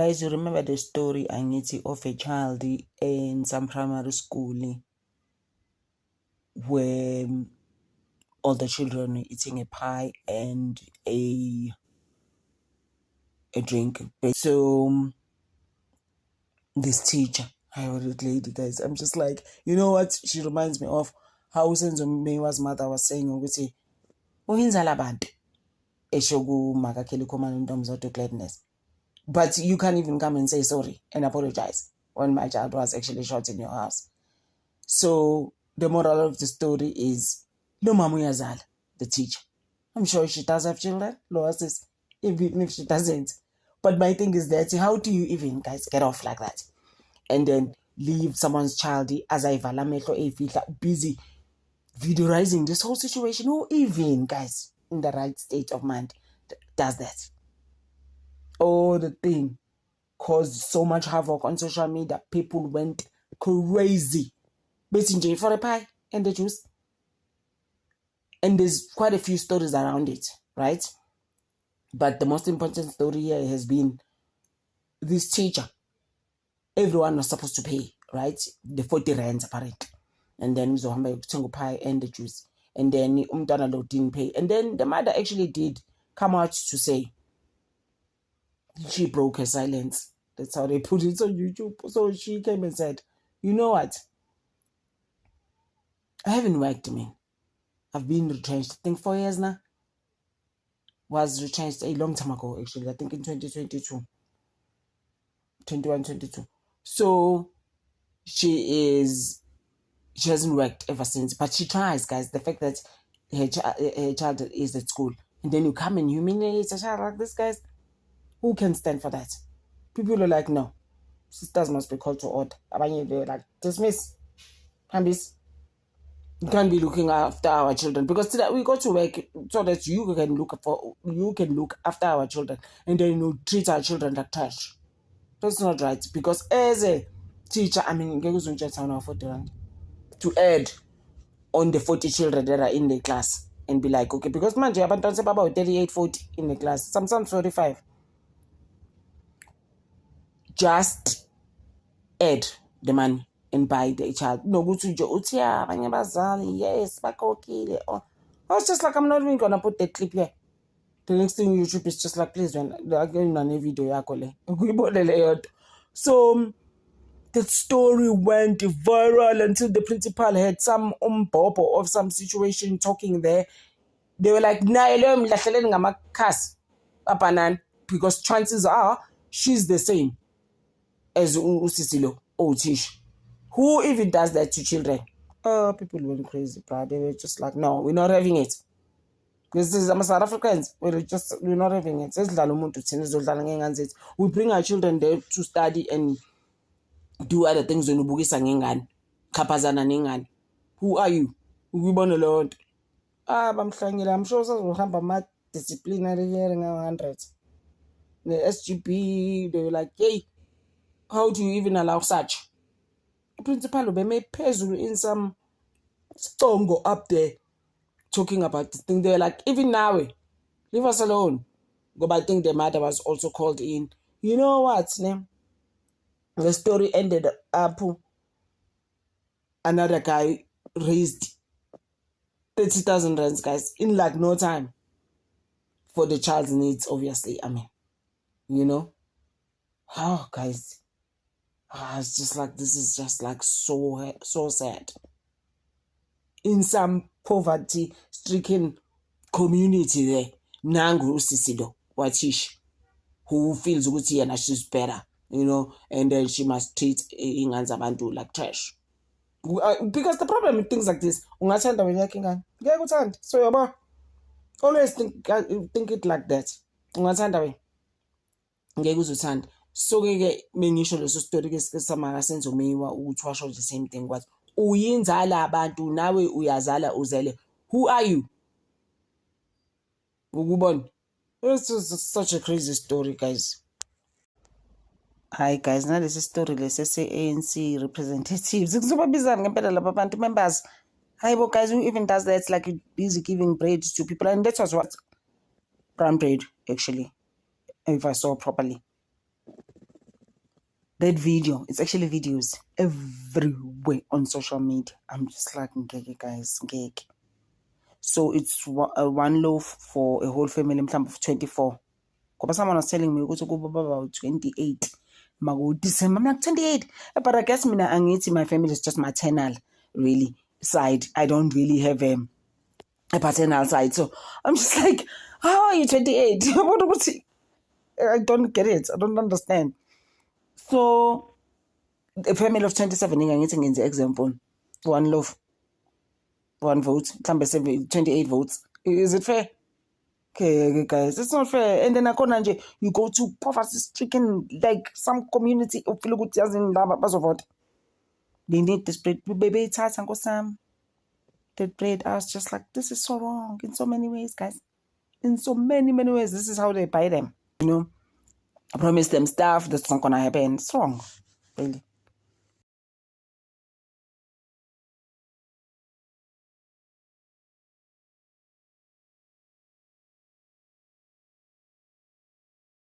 Guys, you remember the story angithi of a child in some primary school where all the children were eating a pie and a drink. So this teacher, I would lady, guys, I'm just like, you know what? She reminds me of how Senzo Mewa's mother was saying, ukuthi uyinzala abantu esho kuMakakheli Khumalo uNtomzodo Gladness. But you can't even come and say sorry and apologize when my child was actually shot in your house. So the moral of the story is, no mama uyazala, the teacher. I'm sure she does have children, Lois, even if she doesn't. But my thing is that, how do you even, guys, get off like that? And then leave someone's child as I busy videoizing this whole situation? Who even, guys, in the right state of mind does that? Oh, the thing caused so much havoc on social media. People went crazy. Basically, for a pie and the juice. And there's quite a few stories around it, right? But the most important story here has been this teacher. Everyone was supposed to pay, right? The 40 rands apparently. And then uzohamba pie and the juice. And then umntwana lo didn't pay. And then the mother actually did come out to say she broke her silence. That's how they put it on YouTube. So she came and said, you know what? I haven't worked, man. I've been retrenched, I think 4 years now. Was retrenched a long time ago, actually. I think in 2022. 21, 22. So she hasn't worked ever since. But she tries, guys. The fact that her child is at school. And then you come and humiliate a child like this, guys. Who can stand for that? People are like, no. Sisters must be called to order. They're like, dismiss. Hambis. You can't be looking after our children, because today we go to work so that you can look after our children, and then treat our children like trash. That's not right. Because as a teacher, I mean, to add on the 40 children that are in the class and be like, okay, because man, you have about 38, 40 in the class, sometimes 45. Just add the money and buy the child. No, go to yes, bakokile. I was just like, I'm not even gonna put that clip here. The next thing YouTube is just like, please, when they're getting on a video, so the story went viral until the principal had some umbobo of some situation talking there. They were like, because chances are she's the same as Usisilo Otish. Who even does that to children? Oh, people went crazy, bro. They were just like, no, we're not having it. Because this is South Africans. We're not having it. We bring our children there to study and do other things. Who are you? I'm sure we'll have a disciplinary hearing 100. The SGP, they were like, hey, how do you even allow such? The principal be made puzzle in some stongo up there talking about this thing. They were like, even now, leave us alone. But I think the mother was also called in. You know what, name? The story ended up, another guy raised 30,000 rands, guys, in like no time for the child's needs, obviously. I mean, oh, guys, it's just like, this is just like so sad. In some poverty-stricken community there, nangu usisido watish, who feels ukuthi yena she's better, and then she must treat inganzabantu like trash. Because the problem with things like this, ungathanda wena yakhe ingane ngeke uthande. So yabo, always think it like that. Ungathanda wena ngeke uzothanda. So ke mengisho leso story ke samaka senzo meyiwa ukuthi washo the same thing, what uyinzala abantu nawe uyazala uzele. Who are you? This is such a crazy story, guys. Hi guys, now this is story ANC representatives. Members. Hi guys, who even does that? It's like you're busy giving bread to people, and that was what brown bread actually, if I saw properly. That video, it's actually videos everywhere on social media. I'm just like, ngeke guys, ngeke. So it's one loaf for a whole family of 24. Because someone was telling me go about 28. December, I'm like 28. But I guess my family is just maternal, really, side. I don't really have a paternal side. So I'm just like, how are you 28? I don't get it. I don't understand. So a family of 27, ngingenze example. One loaf, one vote, 28 votes. Is it fair? Okay, guys, it's not fair. And then you go to poverty-stricken, like some community of Filugutias in Labazovot. They need this bread. Baby, it's hard and go some. That bread, I was just like, this is so wrong in so many ways, guys. In so many, many ways. This is how they buy them. I promise them stuff that's not gonna happen. It's wrong, really.